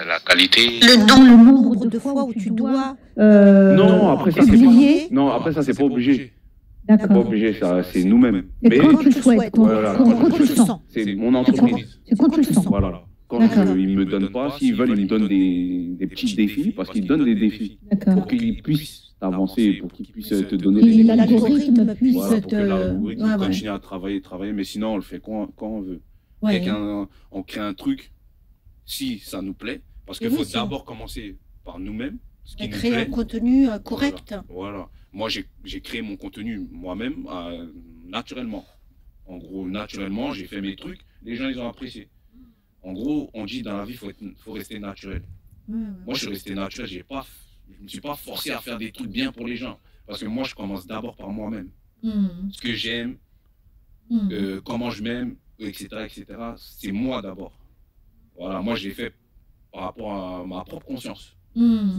la qualité. Le nombre de fois où tu dois Non, après ça, c'est publier. pas... Non, après ça, c'est pas obligé. C'est pas D'accord. obligé, ça, c'est nous-mêmes. Mais quand tu le souhaites, voilà, quand tu le sens. c'est mon entreprise. C'est quand tu le sens. Voilà. Quand ils me donnent pas, s'ils veulent, ils me donnent des petits défis, parce qu'ils donnent des défis. D'accord. Pour qu'ils puissent avancer, pour qu'ils puissent te donner Et des l'algorithme puisse voilà, pour que l'algorithme ouais, ouais. continue à travailler, mais sinon on le fait quand on veut. Ouais. On crée un truc, si ça nous plaît, parce qu'il Oui, faut c'est d'abord commencer par nous-mêmes, ce qui Et nous créer un plaît. contenu correct. Voilà. Moi, j'ai créé mon contenu moi-même naturellement. En gros, naturellement, j'ai fait mes trucs, les gens, ils ont apprécié. En gros, on dit dans la vie, il faut rester naturel. Moi, je suis resté naturel, je ne me suis pas forcé à faire des trucs bien pour les gens. Parce que moi, je commence d'abord par moi-même. Ce que j'aime, comment je m'aime, etc., etc., c'est moi d'abord. Voilà, moi, je l'ai fait par rapport à ma propre conscience.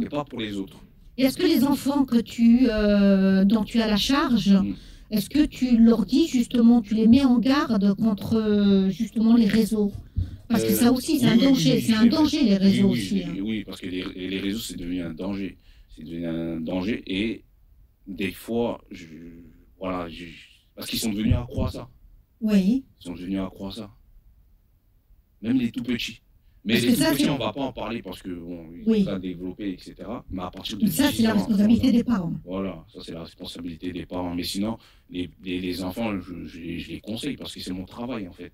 Et pas pour les autres. Et est-ce que les enfants dont tu as la charge, est-ce que tu leur dis justement, tu les mets en garde contre justement les réseaux? Parce que ça aussi, c'est un danger. C'est un danger, les réseaux aussi. Oui, parce que les réseaux, c'est devenu un danger. C'est devenu un danger et des fois, parce qu'ils sont devenus accro à ça. Oui. Ils sont devenus accro à ça. Même les tout petits. Mais Parce les que tout ça, petits, c'est- on ne va pas en parler parce qu'ils Oui. sont développés, etc. Mais à partir de Ça, c'est 10 la ans, responsabilité des parents. Voilà, ça c'est la responsabilité des parents. Mais sinon, les enfants, je les conseille parce que c'est mon travail en fait.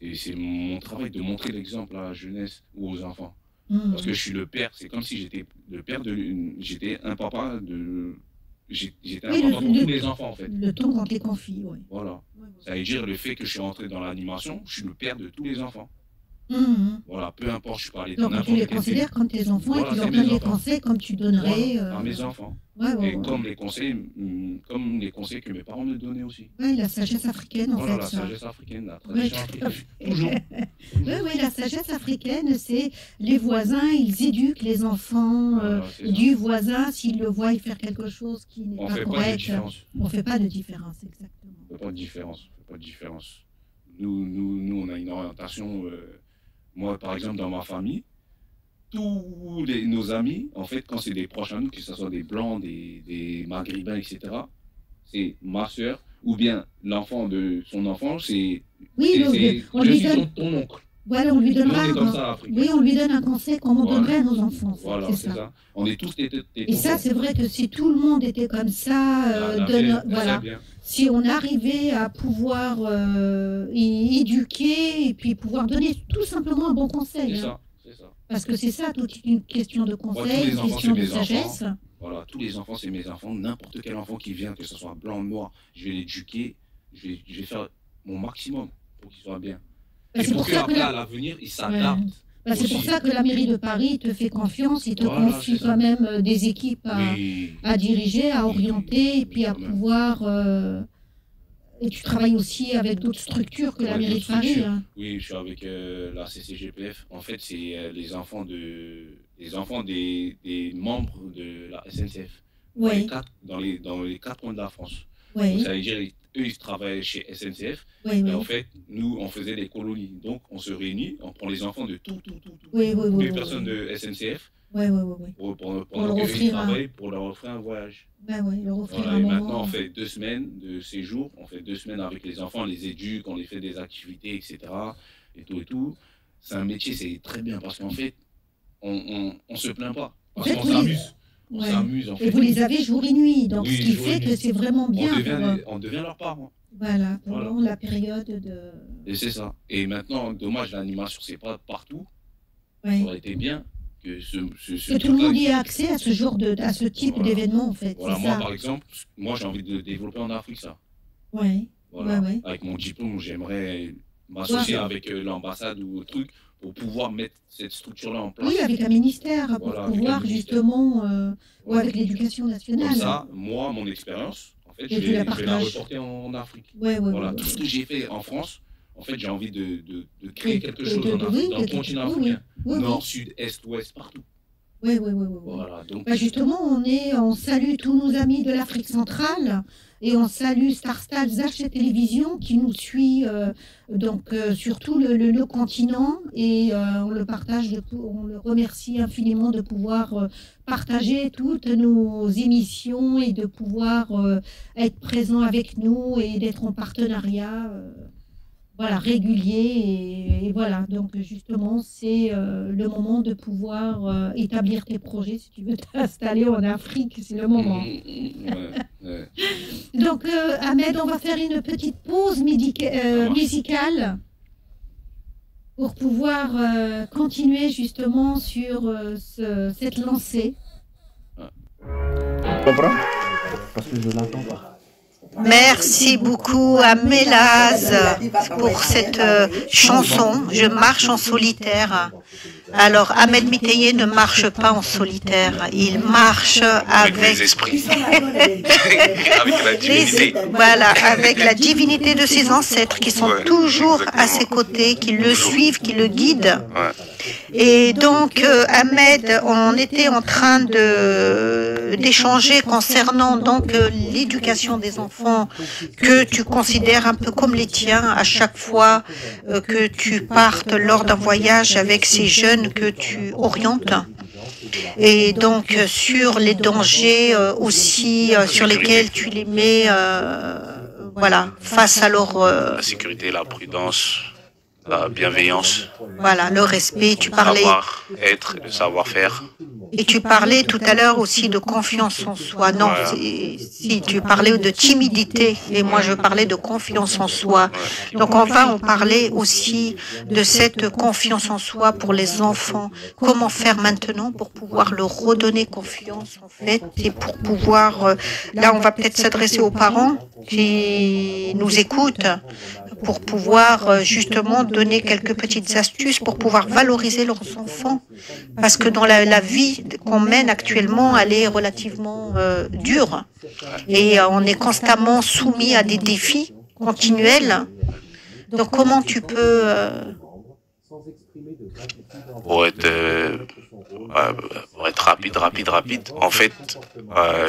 Et c'est mon travail de montrer l'exemple à la jeunesse ou aux enfants. Parce que je suis le père, c'est comme si j'étais le père j'étais un papa j'étais un papa pour tous les enfants en fait. Le temps qu'on te les confie, oui. Voilà. Ça veut dire le fait que je suis entré dans l'animation, je suis le père de tous les enfants. Voilà, peu importe, je suis pas allé dans Donc tu n'importe les quel considères comme tes enfants Voilà, et tu leur c'est donnes mes les enfants. conseils comme tu donnerais. Voilà, à mes enfants. Ouais. Et comme les conseils que mes parents me donnaient aussi. Oui, la sagesse africaine, en Voilà, fait. la ça. sagesse africaine, la tradition africaine. Toujours. Oui, la sagesse africaine, c'est les voisins, ils éduquent les enfants Voilà, c'est ça. du voisin s'ils le voient faire quelque chose qui n'est On pas fait pas de correct. différence. On ne fait pas de différence, exactement. On fait pas de différence. On fait pas de différence. Nous, on a une orientation. Moi, par exemple, dans ma famille, tous nos amis, en fait, quand c'est des proches à nous, que ce soit des blancs, des maghrébins, etc., c'est ma soeur ou bien l'enfant de son enfant, c'est. Oui, on lui donne. Ton oncle. Voilà, on lui donnera. Nous, on est comme ça, l'Afrique. Oui, on lui donne un conseil comme on Voilà. donnerait à nos enfants. Voilà, c'est ça. On est tous des Et ça, c'est vrai que si tout le monde était comme ça, voilà. Si on arrivait à pouvoir éduquer et puis pouvoir donner tout simplement un bon conseil. C'est hein. ça, c'est ça. Parce que c'est ça, toute une question de Moi, conseil, tous les une enfants, question c'est de mes sagesse. enfants. Voilà, tous les enfants, c'est mes enfants. N'importe quel enfant qui vient, que ce soit blanc, noir, je vais l'éduquer. Je vais faire mon maximum pour qu'il soit bien. Bah, Et c'est pour pour ça que qu'après, la- à l'avenir, il s'adapte. Bah, c'est pour aussi. ça que la mairie de Paris te fait confiance, il te Voilà, confie c'est ça. quand même des équipes Oui. à diriger, à Oui, orienter, et puis à quand même. pouvoir. Et tu travailles aussi avec d'autres structures que la Ouais, mairie de d'autres Paris. structures. hein. Oui, je suis avec la CCGPF. En fait, c'est les enfants des membres de la SNCF. Oui, Dans les 4 coins de la France. oui, Donc, ça veut dire, eux, ils travaillent chez SNCF. oui, Et en oui. fait, nous, on faisait des colonies. Donc, on se réunit, on prend les enfants de tout. Oui, oui, Toutes oui, les oui, personnes de SNCF oui, oui, oui, oui. pour leur qu'ils offrir un- travaillent, pour leur offrir un voyage. Ben oui, leur offrir Voilà, un et moment. maintenant, on fait 2 semaines de séjour. On fait 2 semaines avec les enfants, on les éduque, on les fait des activités, etc. Et tout. C'est un métier, c'est très bien parce qu'en fait, on se plaint pas. En Parce fait, qu'on vous les- s'amuse. On Ouais. s'amuse, en fait. Et vous les avez jour et nuit, donc Oui, ce qui jour et fait nuit. que c'est vraiment bien On devient leurs parents. voilà, Voilà. pendant la période de... Et c'est ça. Et maintenant, dommage, l'animation, c'est pas partout. Ouais. Ça aurait été bien que ce Que tout le monde y ait accès à ce genre à ce type Voilà. d'événement, en fait. Voilà, c'est moi, ça. par exemple, moi, j'ai envie de développer en Afrique ça. Ouais. Voilà. Ouais. Avec mon diplôme, j'aimerais m'associer Ouais. avec l'ambassade ou truc pour pouvoir mettre cette structure-là en place. Oui, avec un ministère, pour Voilà, avec pouvoir un ministère. justement, ou avec l'éducation nationale. Comme ça, moi, mon expérience, en fait, Et je tu vais la la partages. reporter en Afrique. Ouais. Voilà, tout ce que j'ai fait en France, en fait, j'ai envie de créer quelque chose en Afrique, dans le continent africain. Nord, sud, est, ouest, partout. Oui. Voilà, donc Bah, justement, on salue tous nos amis de l'Afrique centrale Et on salue Starstal Zach Télévision qui nous suit sur tout le continent et on le partage, on le remercie infiniment de pouvoir partager toutes nos émissions et de pouvoir être présent avec nous et d'être en partenariat voilà, régulier. Et voilà, donc justement, c'est le moment de pouvoir établir tes projets. Si tu veux t'installer en Afrique, c'est le moment. Ouais. Donc, Ahmed, on va faire une petite pause musicale pour pouvoir continuer justement sur cette lancée. Tu comprends? Parce que je l'entends pas. Merci beaucoup à Mélaz pour cette chanson. Je marche en solitaire. Alors, Ahmed Miteye ne marche pas en solitaire. Il marche avec les esprits. Avec la divinité. Voilà, avec la divinité de ses ancêtres qui sont toujours à ses côtés, qui le suivent, qui le guident. Ouais. Et donc, Ahmed, on était en train d'échanger concernant donc l'éducation des enfants que tu considères un peu comme les tiens à chaque fois que tu partes lors d'un voyage avec ces jeunes que tu orientes. Et donc, sur les dangers aussi sur lesquels tu les mets, voilà, face à leur... La sécurité, la prudence, la bienveillance. Voilà, le respect, tu parlais... Savoir-être, le savoir-faire. Et tu parlais tout à l'heure aussi de confiance en soi. Non, Voilà. si tu parlais de timidité, et moi je parlais de confiance en soi. Donc on va en parler aussi de cette confiance en soi pour les enfants. Comment faire maintenant pour pouvoir leur redonner confiance en fait et pour pouvoir... là, on va peut-être s'adresser aux parents qui nous écoutent pour pouvoir justement donner quelques petites astuces pour pouvoir valoriser leurs enfants. Parce que dans la vie qu'on mène actuellement, elle est relativement dure. Et on est constamment soumis à des défis continuels. Donc comment tu peux... Pour être rapide. En fait,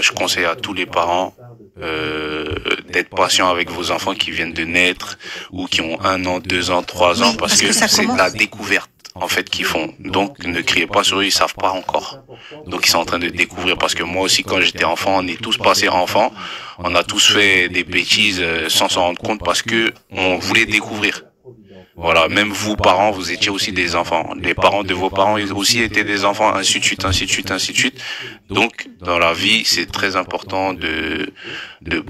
je conseille à tous les parents d'être patients avec vos enfants qui viennent de naître ou qui ont 1 an, 2 ans, 3 ans, parce que c'est de la découverte en fait qu'ils font. Donc ne criez pas sur eux, ils savent pas encore. Donc ils sont en train de découvrir, parce que moi aussi quand j'étais enfant, on est tous passés enfants, on a tous fait des bêtises sans s'en rendre compte parce que on voulait découvrir. Voilà, même vous, parents, vous étiez aussi des enfants. Les parents de vos parents ils aussi étaient des enfants, ainsi de suite, ainsi de suite, ainsi de suite. Donc, dans la vie, c'est très important de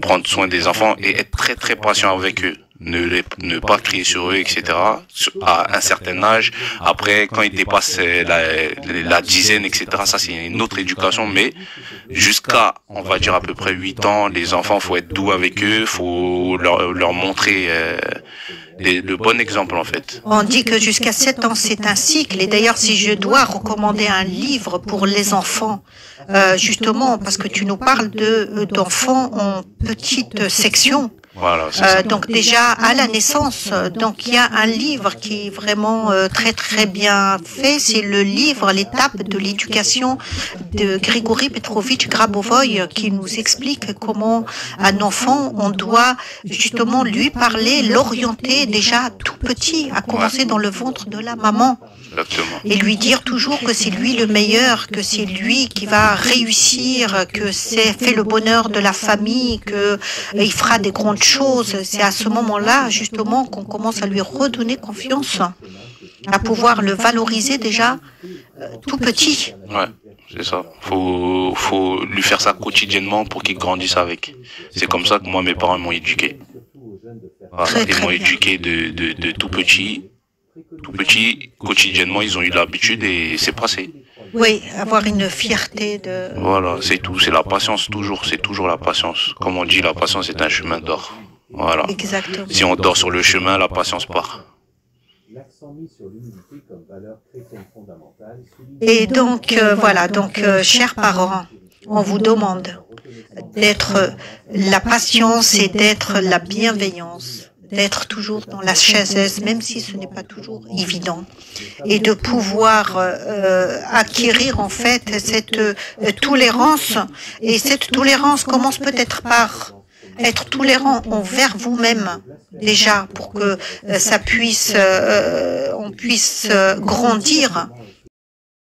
prendre soin des enfants et être très, très patient avec eux. Ne pas crier sur eux, etc. À un certain âge. Après, quand ils dépassent la dizaine, etc., ça, c'est une autre éducation. Mais jusqu'à, on va dire, à peu près 8 ans, les enfants, faut être doux avec eux, faut leur montrer le bon exemple, en fait. On dit que jusqu'à 7 ans, c'est un cycle. Et d'ailleurs, si je dois recommander un livre pour les enfants, justement, parce que tu nous parles d'enfants en petite section. Voilà, donc déjà à la naissance, donc il y a un livre qui est vraiment très très bien fait, c'est le livre L'étape de l'éducation de Grigory Petrovitch Grabovoy qui nous explique comment un enfant, on doit justement lui parler, l'orienter déjà tout petit, à commencer dans le ventre de la maman. Exactement. Et lui dire toujours que c'est lui le meilleur, que c'est lui qui va réussir, que c'est fait le bonheur de la famille, que il fera des grandes choses. C'est à ce moment-là, justement, qu'on commence à lui redonner confiance, à pouvoir le valoriser déjà tout petit. Ouais, c'est ça. Faut lui faire ça quotidiennement pour qu'il grandisse avec. C'est comme ça que moi, mes parents m'ont éduqué. Voilà, ils m'ont éduqué de tout petit. Tout petit, quotidiennement, ils ont eu l'habitude et c'est passé. Oui, avoir une fierté de... Voilà, c'est tout. C'est la patience, toujours. C'est toujours la patience. Comme on dit, la patience est un chemin d'or. Voilà. Exactement. Si on dort sur le chemin, la patience part. Et donc, voilà, donc, chers parents, on vous demande d'être la patience et d'être la bienveillance, d'être toujours dans la sagesse, même si ce n'est pas toujours évident, et de pouvoir acquérir en fait cette tolérance. Et cette tolérance commence peut-être par être tolérant envers vous-même déjà pour que ça puisse, on puisse grandir.